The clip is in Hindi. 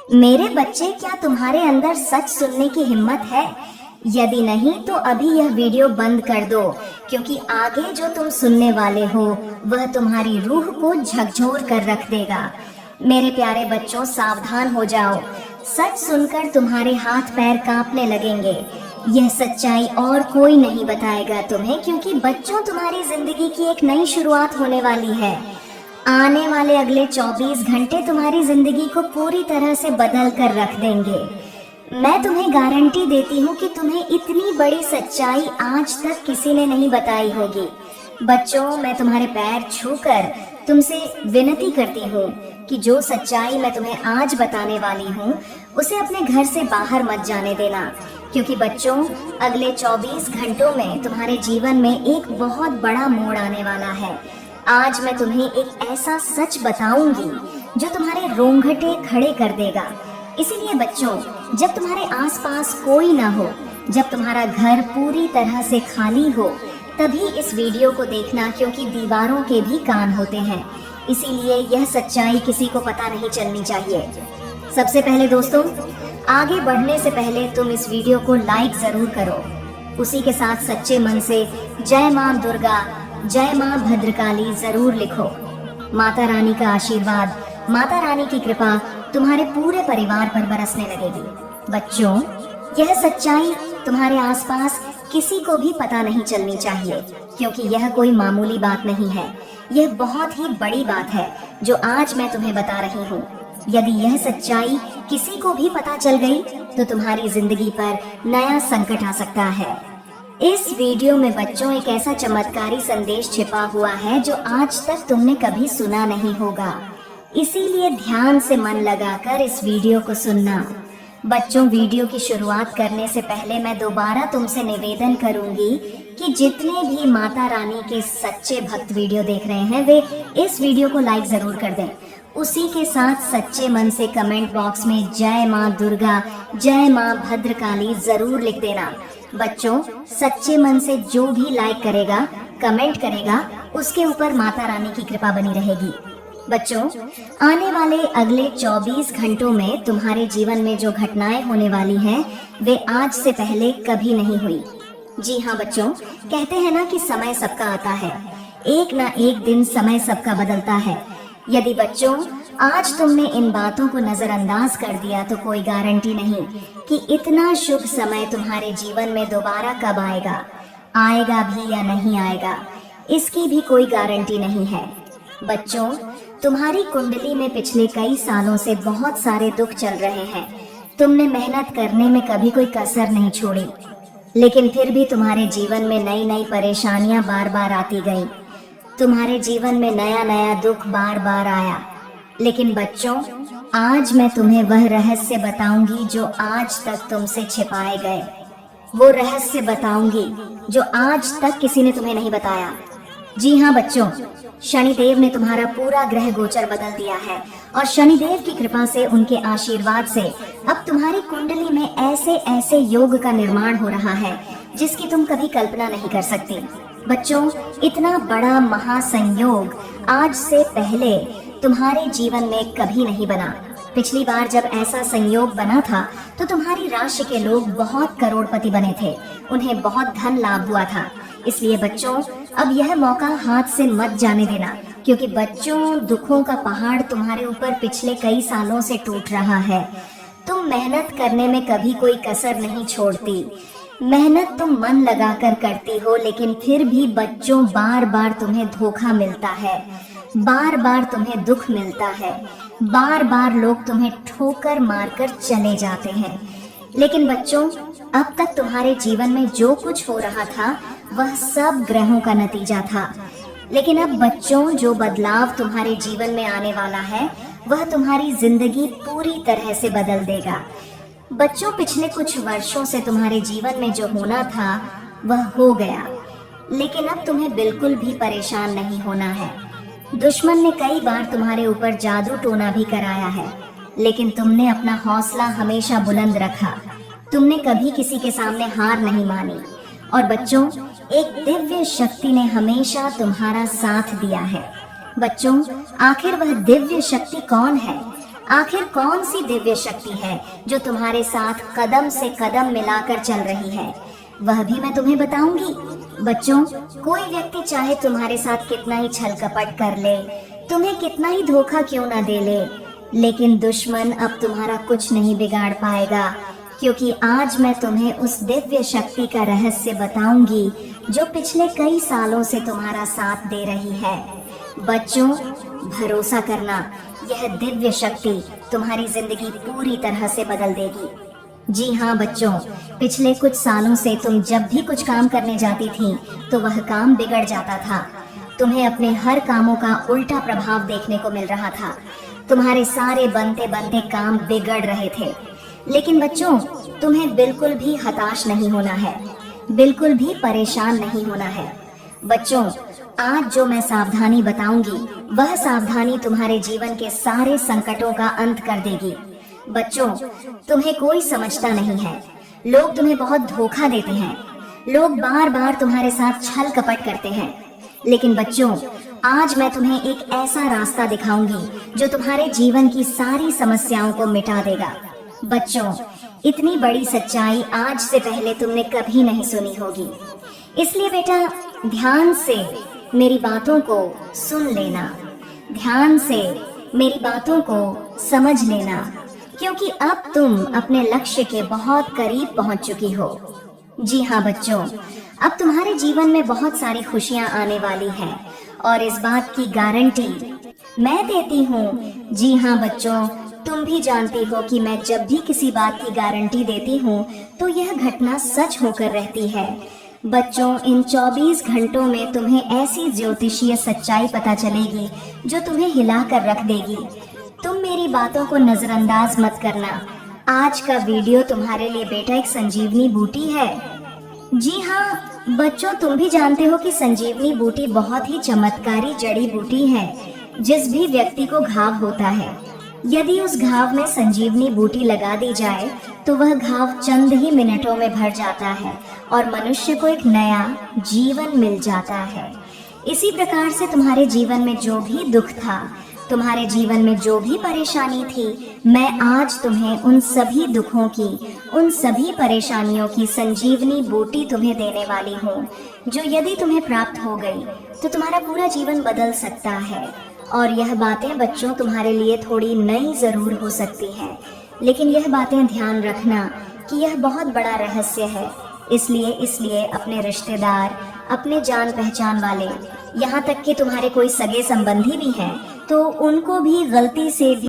मेरे बच्चे, क्या तुम्हारे अंदर सच सुनने की हिम्मत है? यदि नहीं तो अभी यह वीडियो बंद कर दो, क्योंकि आगे जो तुम सुनने वाले हो वह तुम्हारी रूह को झकझोर कर रख देगा। मेरे प्यारे बच्चों, सावधान हो जाओ। सच सुनकर तुम्हारे हाथ पैर कांपने लगेंगे। यह सच्चाई और कोई नहीं बताएगा तुम्हें, क्योंकि बच्चों, तुम्हारी जिंदगी की एक नई शुरुआत होने वाली है। आने वाले अगले 24 घंटे तुम्हारी जिंदगी को पूरी तरह से बदल कर रख देंगे। मैं तुम्हें गारंटी देती हूँ कि तुम्हें इतनी बड़ी सच्चाई आज तक किसी ने नहीं बताई होगी। बच्चों, मैं तुम्हारे पैर छूकर तुमसे विनती करती हूँ कि जो सच्चाई मैं तुम्हें आज बताने वाली हूँ उसे अपने घर से बाहर मत जाने देना, क्योंकि बच्चों, अगले 24 घंटों में तुम्हारे जीवन में एक बहुत बड़ा मोड़ आने वाला है। आज मैं तुम्हें एक ऐसा सच बताऊंगी जो तुम्हारे रोंगटे खड़े कर देगा। इसीलिए बच्चों, जब तुम्हारे आसपास कोई ना हो, जब तुम्हारा घर पूरी तरह से खाली हो, तभी इस वीडियो को देखना, क्योंकि दीवारों के भी कान होते हैं। इसीलिए यह सच्चाई किसी को पता नहीं चलनी चाहिए। सबसे पहले दोस्तों, आगे बढ़ने से पहले तुम इस वीडियो को लाइक जरूर करो। उसी के साथ सच्चे मन से जय मां दुर्गा, जय मां भद्रकाली जरूर लिखो। माता रानी का आशीर्वाद, माता रानी की कृपा तुम्हारे पूरे परिवार पर बरसने लगेगी। बच्चों, यह सच्चाई तुम्हारे आसपास किसी को भी पता नहीं चलनी चाहिए, क्योंकि यह कोई मामूली बात नहीं है। यह बहुत ही बड़ी बात है जो आज मैं तुम्हें बता रही हूँ। यदि यह सच्चाई किसी को भी पता चल गई तो तुम्हारी जिंदगी पर नया संकट आ सकता है। इस वीडियो में बच्चों, एक ऐसा चमत्कारी संदेश छिपा हुआ है जो आज तक तुमने कभी सुना नहीं होगा। इसीलिए ध्यान से मन लगाकर इस वीडियो को सुनना। बच्चों, वीडियो की शुरुआत करने से पहले मैं दोबारा तुमसे निवेदन करूंगी कि जितने भी माता रानी के सच्चे भक्त वीडियो देख रहे हैं वे इस वीडियो को लाइक जरूर कर दें। उसी के साथ सच्चे मन से कमेंट बॉक्स में जय मां दुर्गा, जय मां भद्रकाली जरूर लिख देना। बच्चों, सच्चे मन से जो भी लाइक करेगा, कमेंट करेगा, उसके ऊपर माता रानी की कृपा बनी रहेगी। बच्चों, आने वाले अगले 24 घंटों में तुम्हारे जीवन में जो घटनाएं होने वाली हैं वे आज से पहले कभी नहीं हुई। जी हाँ बच्चों, कहते हैं ना कि समय सबका आता है, एक ना एक दिन समय सबका बदलता है। यदि बच्चों, आज तुमने इन बातों को नजरअंदाज कर दिया तो कोई गारंटी नहीं कि इतना शुभ समय तुम्हारे जीवन में दोबारा कब आएगा। आएगा भी या नहीं आएगा, इसकी भी कोई गारंटी नहीं है। बच्चों, तुम्हारी कुंडली में पिछले कई सालों से बहुत सारे दुख चल रहे हैं। तुमने मेहनत करने में कभी कोई कसर नहीं छोड़ी, लेकिन फिर भी तुम्हारे जीवन में नई नई परेशानियां बार बार आती गई। तुम्हारे जीवन में नया नया दुख बार बार आया। लेकिन बच्चों, आज मैं तुम्हें वह रहस्य बताऊंगी जो आज तक तुमसे छिपाए गए। वो रहस्य बताऊंगी जो आज तक किसी ने तुम्हें नहीं बताया। जी हाँ बच्चों, शनिदेव ने तुम्हारा पूरा ग्रह गोचर बदल दिया है और शनिदेव की कृपा से, उनके आशीर्वाद से अब तुम्हारी कुंडली में ऐसे ऐसे योग का निर्माण हो रहा है जिसकी तुम कभी कल्पना नहीं कर सकती। बच्चों, इतना बड़ा महासंयोग आज से पहले तुम्हारे जीवन में कभी नहीं बना। पिछली बार जब ऐसा संयोग बना था तो तुम्हारी राशि के लोग बहुत करोड़पति बने थे, उन्हें बहुत धन लाभ हुआ था। इसलिए बच्चों, अब यह मौका हाथ से मत जाने देना, क्योंकि बच्चों, दुखों का पहाड़ तुम्हारे ऊपर पिछले कई सालों से टूट रहा है। तुम मेहनत करने में कभी कोई कसर नहीं छोड़ती। मेहनत तुम मन लगाकर करती हो, लेकिन फिर भी बच्चों, बार बार तुम्हें धोखा मिलता है, बार बार तुम्हें दुख मिलता है, बार बार लोग तुम्हें ठोकर मारकर चले जाते हैं। लेकिन बच्चों, अब तक तुम्हारे जीवन में जो कुछ हो रहा था वह सब ग्रहों का नतीजा था। लेकिन अब बच्चों, जो बदलाव तुम्हारे जीवन में आने वाला है वह तुम्हारी जिंदगी पूरी तरह से बदल देगा। बच्चों, पिछले कुछ वर्षों से तुम्हारे जीवन में जो होना था वह हो गया, लेकिन अब तुम्हें बिल्कुल भी परेशान नहीं होना है। दुश्मन ने कई बार तुम्हारे ऊपर जादू टोना भी कराया है, लेकिन तुमने अपना हौसला हमेशा बुलंद रखा। तुमने कभी किसी के सामने हार नहीं मानी। और बच्चों, एक दिव्य शक्ति ने हमेशा तुम्हारा साथ दिया है। बच्चों, आखिर वह दिव्य शक्ति कौन है? आखिर कौन सी दिव्य शक्ति है जो तुम्हारे साथ कदम से कदम मिलाकर चल रही है, वह भी मैं तुम्हें बताऊंगी। बच्चों, कोई व्यक्ति चाहे तुम्हारे साथ कितना ही छल कपट कर ले, तुम्हें कितना ही धोखा क्यों ना दे ले, लेकिन दुश्मन अब तुम्हारा कुछ नहीं बिगाड़ पाएगा, क्योंकि आज मैं तुम्हें उस दिव्य शक्ति का रहस्य बताऊंगी जो पिछले कई सालों से तुम्हारा साथ दे रही है। बच्चों, भरोसा करना, यह दिव्य शक्ति तुम्हारी जिंदगी पूरी तरह से बदल देगी। जी हाँ बच्चों, पिछले कुछ सालों से तुम जब भी कुछ काम करने जाती थी तो वह काम बिगड़ जाता था। तुम्हें अपने हर कामों का उल्टा प्रभाव देखने को मिल रहा था। तुम्हारे सारे बनते बनते काम बिगड़ रहे थे। लेकिन बच्चों, तुम्हें बिल्कुल भी हताश नहीं होना है, बिल्कुल भी परेशान नहीं होना है। बच्चों, आज जो मैं सावधानी बताऊंगी वह सावधानी तुम्हारे जीवन के सारे संकटों का अंत कर देगी। बच्चों, तुम्हें कोई समझता नहीं है, लोग तुम्हें बहुत धोखा देते हैं, लोग बार बार तुम्हारे साथ छल कपट करते हैं। लेकिन बच्चों, आज मैं तुम्हें एक ऐसा रास्ता दिखाऊंगी जो तुम्हारे जीवन की सारी समस्याओं को मिटा देगा। बच्चों, इतनी बड़ी सच्चाई आज से पहले तुमने कभी नहीं सुनी होगी, इसलिए बेटा ध्यान से मेरी बातों को सुन लेना, ध्यान से मेरी बातों को समझ लेना, क्योंकि अब तुम अपने लक्ष्य के बहुत करीब पहुंच चुकी हो। जी हाँ बच्चों, अब तुम्हारे जीवन में बहुत सारी खुशियां आने वाली हैं और इस बात की गारंटी मैं देती हूँ। जी हाँ बच्चों, तुम भी जानती हो कि मैं जब भी किसी बात की गारंटी देती हूँ तो यह घटना सच होकर रहती है। बच्चों, इन 24 घंटों में तुम्हें ऐसी ज्योतिषीय सच्चाई पता चलेगी जो तुम्हें हिला कर रख देगी। तुम मेरी बातों को नजरअंदाज मत करना। आज का वीडियो तुम्हारे लिए बेटा एक संजीवनी बूटी है। जी हाँ बच्चों, तुम भी जानते हो कि संजीवनी बूटी बहुत ही चमत्कारी जड़ी बूटी है। जिस भी व्यक्ति को घाव होता है, यदि उस घाव में संजीवनी बूटी लगा दी जाए तो वह घाव चंद ही मिनटों में भर जाता है और मनुष्य को एक नया जीवन मिल जाता है। इसी प्रकार से तुम्हारे जीवन में जो भी दुख था, तुम्हारे जीवन में जो भी परेशानी थी, मैं आज तुम्हें उन सभी दुखों की, उन सभी परेशानियों की संजीवनी बूटी तुम्हें देने वाली हूँ, जो यदि तुम्हें प्राप्त हो गई तो तुम्हारा पूरा जीवन बदल सकता है। और यह बातें बच्चों तुम्हारे लिए थोड़ी नई जरूर हो सकती हैं, लेकिन यह बातें ध्यान रखना कि यह बहुत बड़ा रहस्य है। इसलिए अपने रिश्तेदार, अपने जान पहचान वाले, यहाँ तक कि तुम्हारे कोई सगे संबंधी भी हैं तो उनको भी गलती से भी